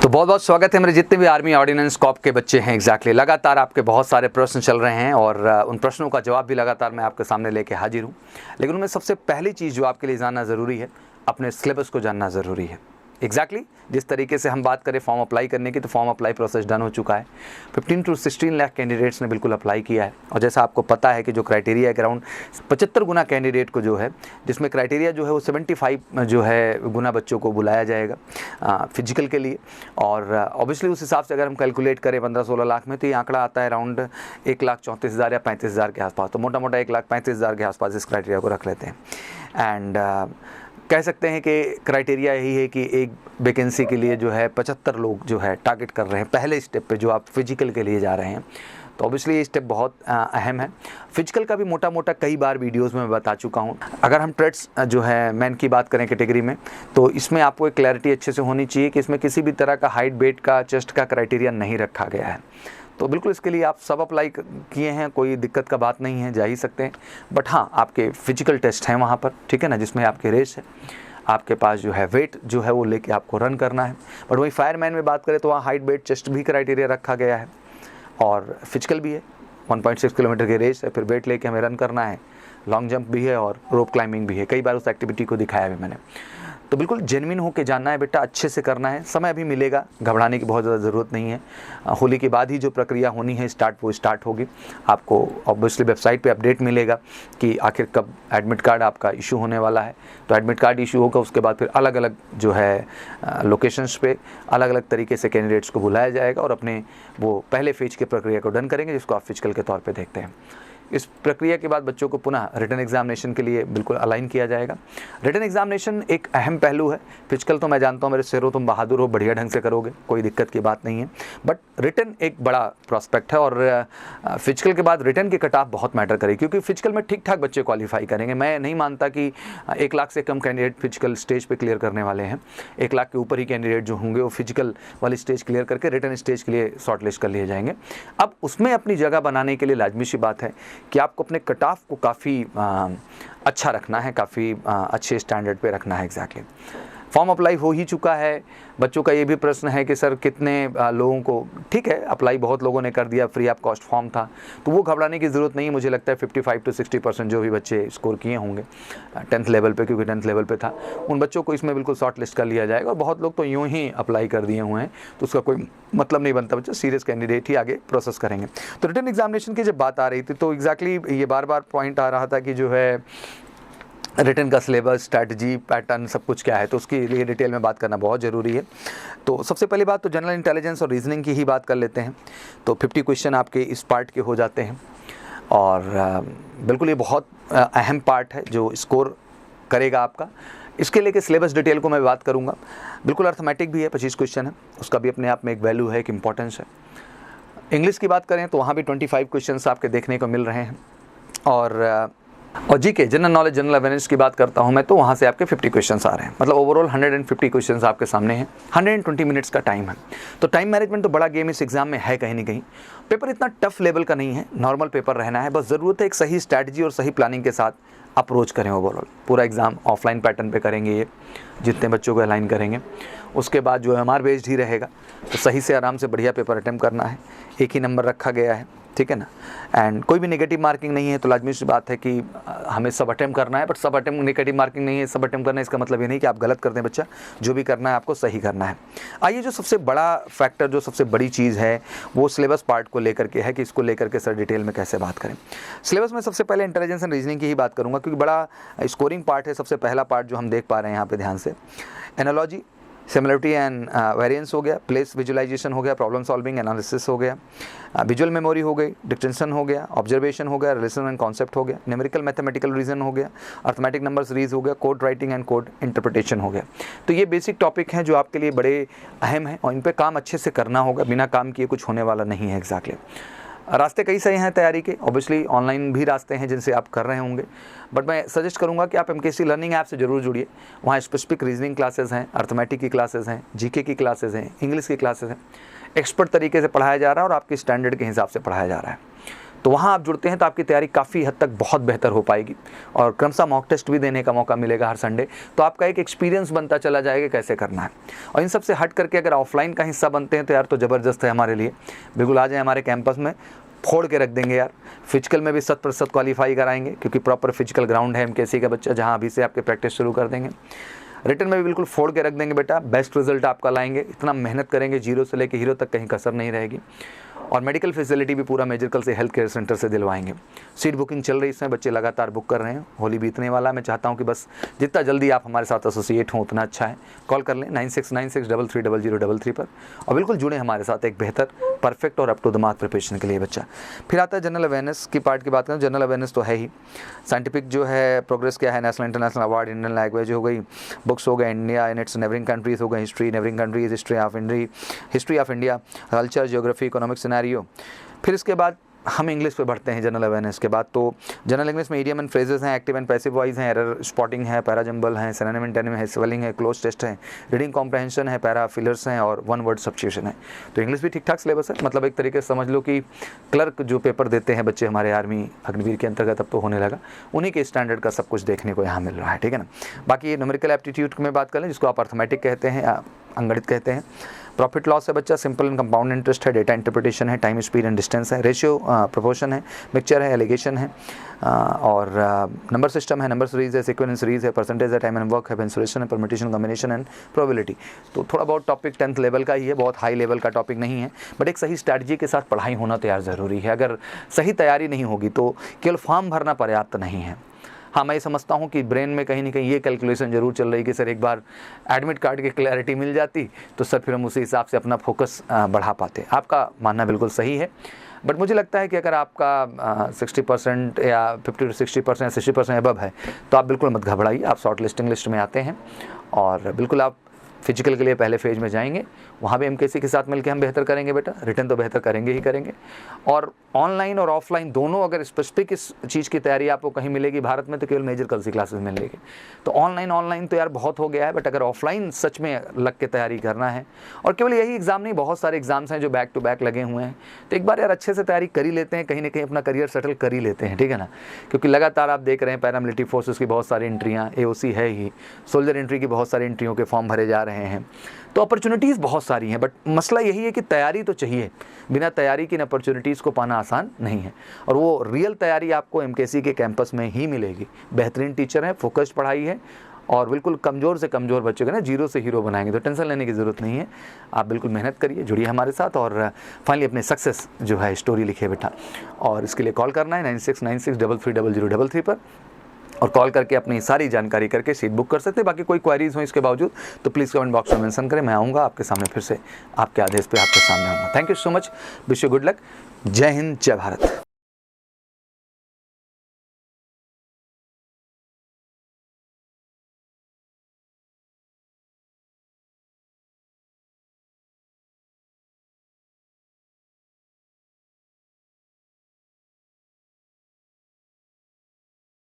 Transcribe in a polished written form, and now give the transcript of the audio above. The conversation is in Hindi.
तो बहुत बहुत स्वागत है मेरे जितने भी आर्मी ऑर्डिनेंस कॉप के बच्चे हैं एग्जैक्टली लगातार आपके बहुत सारे प्रश्न चल रहे हैं और उन प्रश्नों का जवाब भी लगातार मैं आपके सामने लेके हाजिर हूँ। लेकिन उनमें सबसे पहली चीज़ जो आपके लिए जानना ज़रूरी है, अपने सिलेबस को जानना ज़रूरी है। एग्जैक्टली जिस तरीके से हम बात करें फॉर्म अप्लाई करने की, तो फॉर्म अप्लाई प्रोसेस डन हो चुका है। 15 to 16 लाख कैंडिडेट्स ने बिल्कुल अप्लाई किया है। और जैसा आपको पता है कि जो क्राइटेरिया है अराउंड 75 गुना कैंडिडेट को जो है, जिसमें क्राइटेरिया जो है वो 75 जो है गुना बच्चों को बुलाया जाएगा फिजिकल के लिए। और ऑब्वियसली उस हिसाब से अगर हम कैलकुलेट करें 15-16 लाख में, तो ये आंकड़ा आता है अराउंड 1,34,000 या 35,000 के आसपास। तो मोटा मोटा 1,35,000 के आसपास इस क्राइटेरिया को रख लेते हैं। एंड कह सकते हैं कि क्राइटेरिया यही है कि एक वैकेंसी के लिए जो है 75 लोग जो है टारगेट कर रहे हैं पहले स्टेप पे, जो आप फिजिकल के लिए जा रहे हैं। तो ऑब्वियसली ये स्टेप बहुत अहम है। फिजिकल का भी मोटा मोटा कई बार वीडियोस में बता चुका हूँ। अगर हम ट्रेड्स जो है मैन की बात करें कैटेगरी में, तो इसमें आपको एक क्लैरिटी अच्छे से होनी चाहिए कि इसमें किसी भी तरह का हाइट, वेट का, चेस्ट का क्राइटेरिया नहीं रखा गया है। तो बिल्कुल इसके लिए आप सब अप्लाई किए हैं, कोई दिक्कत का बात नहीं है, जा ही सकते हैं। बट हाँ, आपके फिजिकल टेस्ट हैं वहाँ पर, ठीक है ना, जिसमें आपके रेस है, आपके पास जो है वेट जो है वो लेके आपको रन करना है। बट वही फायरमैन में बात करें तो वहाँ हाइट, वेट, चेस्ट भी क्राइटेरिया रखा गया है और फिजिकल भी है। 1.6 किलोमीटर की रेस है, फिर वेट लेके हमें रन करना है, लॉन्ग जंप भी है और रोप क्लाइंबिंग भी है। कई बार उस एक्टिविटी को दिखाया भी मैंने। तो बिल्कुल जेन्युइन होके जानना है बेटा, अच्छे से करना है। समय अभी मिलेगा, घबराने की बहुत ज़्यादा ज़रूरत नहीं है। होली के बाद ही जो प्रक्रिया होनी है वो स्टार्ट होगी। आपको ऑब्वियसली वेबसाइट पे अपडेट मिलेगा कि आखिर कब एडमिट कार्ड आपका इशू होने वाला है। तो एडमिट कार्ड इशू होगा, उसके बाद फिर अलग अलग जो है लोकेशंस पे अलग अलग तरीके से कैंडिडेट्स को बुलाया जाएगा और अपने वो पहले फेज की प्रक्रिया को डन करेंगे, जिसको आप फिजिकल के तौर पर देखते हैं। इस प्रक्रिया के बाद बच्चों को पुनः रिटन एग्जामिनेशन के लिए बिल्कुल अलाइन किया जाएगा। रिटन एग्जामिनेशन एक अहम पहलू है। फिजिकल तो मैं जानता हूँ मेरे शेरों, तुम बहादुर हो, बढ़िया ढंग से करोगे, कोई दिक्कत की बात नहीं है। बट रिटन एक बड़ा प्रॉस्पेक्ट है और फिजिकल के बाद रिटन की कट ऑफ बहुत मैटर करेगी, क्योंकि फिजिकल में ठीक ठाक बच्चे क्वालिफाई करेंगे। मैं नहीं मानता कि 1 लाख से कम कैंडिडेट फिजिकल स्टेज पर क्लियर करने वाले हैं। 1 लाख के ऊपर ही कैंडिडेट जो होंगे वो फिजिकल वाली स्टेज क्लियर करके रिटन स्टेज के लिए शॉर्ट लिस्ट कर लिए जाएंगे। अब उसमें अपनी जगह बनाने के लिए लाजमी सी बात है कि आपको अपने कट ऑफ को काफ़ी अच्छा रखना है, काफ़ी अच्छे स्टैंडर्ड पे रखना है। एग्जैक्टली फॉर्म अप्लाई हो ही चुका है। बच्चों का ये भी प्रश्न है कि सर कितने लोगों को, ठीक है अप्लाई बहुत लोगों ने कर दिया, फ्री ऑफ कॉस्ट फॉर्म था, तो वो घबराने की ज़रूरत नहीं है। मुझे लगता है 55 to 60% जो भी बच्चे स्कोर किए होंगे 10th लेवल पे, क्योंकि 10th लेवल पे था, उन बच्चों को इसमें बिल्कुल शॉर्ट लिस्ट कर लिया जाएगा। और बहुत लोग तो यूँ ही अप्लाई कर दिए हुए हैं, तो उसका कोई मतलब नहीं बनता। बच्चा सीरियस कैंडिडेट ही आगे प्रोसेस करेंगे। तो रिटन एग्जामिनेशन की जब बात आ रही थी, तो एग्जैक्टली ये बार बार पॉइंट आ रहा था कि जो है रिटन का सिलेबस, स्ट्रैटेजी, पैटर्न सब कुछ क्या है, तो उसके लिए डिटेल में बात करना बहुत ज़रूरी है। तो सबसे पहली बात तो जनरल इंटेलिजेंस और रीजनिंग की ही बात कर लेते हैं। तो 50 क्वेश्चन आपके इस पार्ट के हो जाते हैं और बिल्कुल ये बहुत अहम पार्ट है जो स्कोर करेगा आपका। इसके लिए सिलेबस डिटेल को मैं बात करूँगा। बिल्कुल अर्थमेटिक भी है, 25 क्वेश्चन है, उसका भी अपने आप में एक वैल्यू है, एक इम्पॉर्टेंस है। इंग्लिश की बात करें तो वहाँ भी 25 क्वेश्चन आपके देखने को मिल रहे हैं। और GK, general knowledge, general awareness की बात करता हूं मैं, तो वहां से आपके 50 क्वेश्चंस आ रहे हैं। मतलब ओवरऑल 150 क्वेश्चंस आपके सामने हैं। 120 मिनट्स का टाइम है। तो टाइम मैनेजमेंट तो बड़ा गेम इस एग्जाम में है कहीं ना कहीं। पेपर इतना टफ लेवल का नहीं है, नॉर्मल पेपर रहना है। बस ज़रूरत है एक सही स्ट्रैटेजी और सही प्लानिंग के साथ अप्रोच करें। ओवरऑल पूरा एग्ज़ाम ऑफलाइन पैटर्न पे करेंगे, ये जितने बच्चों को अलाइन करेंगे। उसके बाद जो MR बेस्ड ही रहेगा, तो सही से आराम से बढ़िया पेपर अटेम्प्ट करना है। एक ही नंबर रखा गया है, ठीक है ना, एंड कोई भी नेगेटिव मार्किंग नहीं है। तो लाजमी सी बात है कि हमें सब अटेम्प्ट करना है, बट सब अटेम्प्ट नेगेटिव मार्किंग नहीं है। सब अटेम्प्ट करना है इसका मतलब ये नहीं कि आप गलत कर दें बच्चा, जो भी करना है आपको सही करना है। आइए, जो सबसे बड़ा फैक्टर, जो सबसे बड़ी चीज़ है, वो सिलेबस पार्ट को लेकर के है कि इसको लेकर के सर डिटेल में कैसे बात करें। सिलेबस में सबसे पहले इंटेलिजेंस एंड रीजनिंग की ही बात करूँगा, क्योंकि बड़ा स्कोरिंग पार्ट है। सबसे पहला पार्ट जो हम देख पा रहे हैं यहाँ पे ध्यान से, एनालॉजी, सिमिलरिटी एंड वेरिएंस हो गया, प्लेस विजुअलाइजेशन हो गया, प्रॉब्लम सॉल्विंग, एनालिसिस हो गया, विजुअल मेमोरी हो गई, डिक्टेंशन हो गया, ऑब्जर्वेशन हो गया, रिलेशन एंड कॉन्सेप्ट हो गया, न्यूमेरिकल मैथमेटिकल रीजन हो गया, अर्थमेटिक नंबर सीरीज हो गया, code writing and code interpretation हो गया। तो ये बेसिक टॉपिक हैं जो आपके लिए बड़े अहम हैं और इन पर काम अच्छे से करना होगा। बिना काम किए कुछ होने वाला नहीं है। एग्जैक्टली रास्ते कई सही हैं तैयारी के, ऑब्वियसली ऑनलाइन भी रास्ते हैं जिनसे आप कर रहे होंगे, बट मैं सजेस्ट करूंगा कि आप MKC लर्निंग ऐप से ज़रूर जुड़िए। वहाँ स्पेसिफिक रीजनिंग क्लासेस हैं, अर्थमेटिक की क्लासेस हैं, जीके की क्लासेस हैं, इंग्लिश की क्लासेस हैं। एक्सपर्ट तरीके से पढ़ाया जा रहा है और आपके स्टैंडर्ड के हिसाब से पढ़ाया जा रहा है। तो वहाँ आप जुड़ते हैं तो आपकी तैयारी काफ़ी हद तक बहुत बेहतर हो पाएगी, और क्रमशः मॉक टेस्ट भी देने का मौका मिलेगा हर संडे। तो आपका एक एक्सपीरियंस बनता चला जाएगा कैसे करना है। और इन सब से हट करके अगर ऑफलाइन का हिस्सा बनते हैं तो यार तो ज़बरदस्त है हमारे लिए। बिल्कुल आ जाए हमारे कैंपस में, फोड़ के रख देंगे यार। फिजिकल में भी 100% क्वालिफाई कराएंगे, क्योंकि प्रॉपर फिजिकल ग्राउंड है एमकेसी का बच्चा, जहाँ अभी से आपके प्रैक्टिस शुरू कर देंगे। रिटर्न में भी बिल्कुल फोड़ के रख देंगे बेटा, बेस्ट रिजल्ट आपका लाएंगे। इतना मेहनत करेंगे, जीरो से लेकर हीरो तक कहीं कसर नहीं रहेगी। और मेडिकल फैसिलिटी भी पूरा मेडिकल से, हेल्थ केयर सेंटर से दिलवाएंगे। सीट बुकिंग चल रही है, इसमें बच्चे लगातार बुक कर रहे हैं। होली बीतने वाला, मैं चाहता हूं कि बस जितना जल्दी आप हमारे साथ एसोसिएट हों उतना अच्छा है। कॉल कर लें 9696330033 पर, और बिल्कुल जुड़े हमारे साथ एक बेहतर, परफेक्ट और up to the mark preparation के लिए बच्चा। फिर आता है जनरल अवेयरनेस की पार्ट की बात करें। जनरल अवेयरनेस तो है ही, साइंटिफिक जो है प्रोग्रेस क्या है, national international award, Indian language हो गई, बुक्स हो गए, India in its neighbouring countries हो गए, history neighbouring countries, history of India, culture, geography, economic scenario. फिर इसके बाद हम इंग्लिश पे बढ़ते हैं जनरल अवेयरनेस के बाद। तो जनरल इंग्लिश में इडियम एंड फ्रेजेस हैं, एक्टिव एंड पैसिव वॉइस हैं, एरर स्पॉटिंग है, पैराजम्बल है, सिनोनिम एंटोनिम है, स्पेलिंग है, क्लोज टेस्ट है, रीडिंग कॉम्प्रहेंशन है, पैरा फिलर्स हैं, और वन वर्ड सब्स्टिट्यूशन है। तो इंग्लिश भी ठीक ठाक सिलेबस है, मतलब एक तरीके से समझ लो कि क्लर्क जो पेपर देते हैं बच्चे हमारे आर्मी अग्निवीर के अंतर्गत, अब तो होने लगा, उन्हीं के स्टैंडर्ड का सब कुछ देखने को यहाँ मिल रहा है, ठीक है ना। बाकी ये न्यूमेरिकल एप्टीट्यूड में बात करें, जिसको आप अर्थमेटिक कहते हैं, अंगणित कहते हैं। प्रॉफिट लॉस है बच्चा, सिंपल एंड कंपाउंड इंटरेस्ट है, डेटा इंटरप्रिटेशन है, टाइम स्पीड एंड डिस्टेंस है, रेशियो प्रोपोर्शन है, मिक्सचर है, एलिगेशन है, और नंबर सिस्टम है, नंबर सीरीज है, सीक्वेंस सीरीज है, परसेंटेज है, टाइम एंड वर्क है, पेंसुलेशन है, परम्यूटेशन, कॉम्बिनेशन एंड प्रोबेबिलिटी। तो थोड़ा बहुत टॉपिक 10th लेवल का ही है, बहुत हाई लेवल का टॉपिक नहीं है, बट एक सही स्ट्रैटेजी के साथ पढ़ाई होना तो यार ज़रूरी है। अगर सही तैयारी नहीं होगी तो केवल फॉर्म भरना पर्याप्त नहीं है। हाँ, मैं समझता हूँ कि ब्रेन में कहीं ना कहीं ये कैलकुलेशन जरूर चल रही है कि सर एक बार एडमिट कार्ड की क्लैरिटी मिल जाती तो सर फिर हम उसी हिसाब से अपना फोकस बढ़ा पाते। आपका मानना बिल्कुल सही है, बट मुझे लगता है कि अगर आपका 60% या 50 to 60%, 60% अबव है तो आप बिल्कुल मत घबराइए, आप शॉर्ट लिस्टिंग लिस्ट में आते हैं, और बिल्कुल आप फिजिकल के लिए पहले फेज में जाएंगे। वहाँ भी एमकेसी के साथ मिलकर हम बेहतर करेंगे बेटा, रिटर्न तो बेहतर करेंगे ही करेंगे। और ऑनलाइन और ऑफलाइन दोनों, अगर स्पेसिफिक इस चीज़ की तैयारी आपको कहीं मिलेगी भारत में तो केवल मेजर कल सी क्लासेस में मिलेगी। तो ऑनलाइन तो यार बहुत हो गया है, बट अगर ऑफलाइन सच में लग के तैयारी करना है, और केवल यही एग्ज़ाम नहीं, बहुत सारे एग्जाम्स हैं जो बैक टू बैक लगे हुए हैं, तो एक बार यार अच्छे से तैयारी कर ही लेते हैं, कहीं ना कहीं अपना करियर सेटल कर ही लेते हैं, ठीक है ना। क्योंकि लगातार आप देख रहे हैं पैरामिलिट्री फोर्सेस की बहुत सारी एंट्रियाँ, AOC है ही, सोल्जर एंट्री की बहुत सारी एंट्रियों के फॉर्म भरे जा रहे हैं। तो अपॉर्चुनिटीज़ बहुत सारी हैं, बट मसला यही है कि तैयारी तो चाहिए। बिना तैयारी की अपॉर्चुनिटीज़ को पाना आसान नहीं है, और वो रियल तैयारी आपको एमकेसी के कैंपस में ही मिलेगी। बेहतरीन टीचर हैं, फोकस्ड पढ़ाई है, और बिल्कुल कमज़ोर से कमज़ोर बच्चों को ना जीरो से हीरो बनाएंगे। तो टेंशन लेने की ज़रूरत नहीं है, आप बिल्कुल मेहनत करिए, जुड़िए हमारे साथ, और फाइनली अपने सक्सेस जो है स्टोरी लिखिए बेटा। और इसके लिए कॉल करना है 9696330033 पर, और कॉल करके अपनी सारी जानकारी करके सीट बुक कर सकते हैं। बाकी कोई क्वेरीज हो इसके बावजूद तो प्लीज़ कमेंट बॉक्स में मेंशन करें, मैं आऊँगा आपके सामने, फिर से आपके आदेश पे आपके सामने आऊँगा। Thank you so much, wish you good luck. जय हिंद, जय भारत।